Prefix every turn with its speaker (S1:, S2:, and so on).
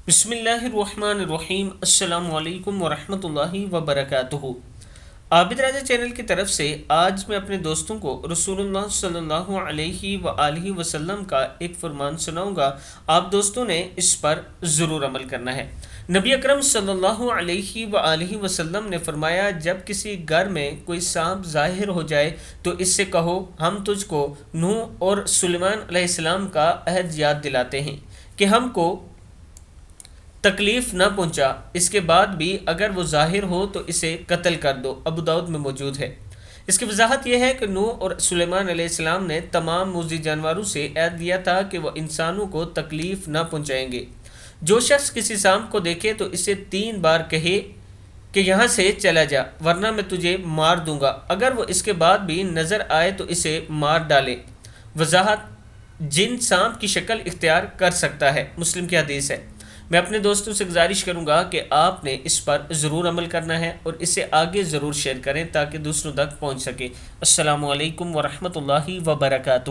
S1: بسم اللہ الرحمن الرحیم۔ السلام علیکم ورحمۃ اللہ وبرکاتہ۔ عابد راجہ چینل کی طرف سے آج میں اپنے دوستوں کو رسول اللہ صلی اللہ علیہ وآلہ وسلم کا ایک فرمان سناؤں گا۔ آپ دوستوں نے اس پر ضرور عمل کرنا ہے۔ نبی اکرم صلی اللہ علیہ وآلہ وسلم نے فرمایا، جب کسی گھر میں کوئی سانپ ظاہر ہو جائے تو اس سے کہو، ہم تجھ کو نوح اور سلیمان علیہ السلام کا عہد یاد دلاتے ہیں کہ ہم کو تکلیف نہ پہنچا، اس کے بعد بھی اگر وہ ظاہر ہو تو اسے قتل کر دو۔ ابو داؤد میں موجود ہے۔ اس کی وضاحت یہ ہے کہ نوح اور سلیمان علیہ السلام نے تمام موذی جانوروں سے عہد لیا تھا کہ وہ انسانوں کو تکلیف نہ پہنچائیں گے۔ جو شخص کسی سانپ کو دیکھے تو اسے 3 بار کہے کہ یہاں سے چلا جا ورنہ میں تجھے مار دوں گا۔ اگر وہ اس کے بعد بھی نظر آئے تو اسے مار ڈالے۔ وضاحت: جن سانپ کی شکل اختیار کر سکتا ہے۔ مسلم کی حدیث ہے۔ میں اپنے دوستوں سے گزارش کروں گا کہ آپ نے اس پر ضرور عمل کرنا ہے اور اسے آگے ضرور شیئر کریں تاکہ دوسروں تک پہنچ سکے۔ السلام علیکم ورحمۃ اللہ وبرکاتہ۔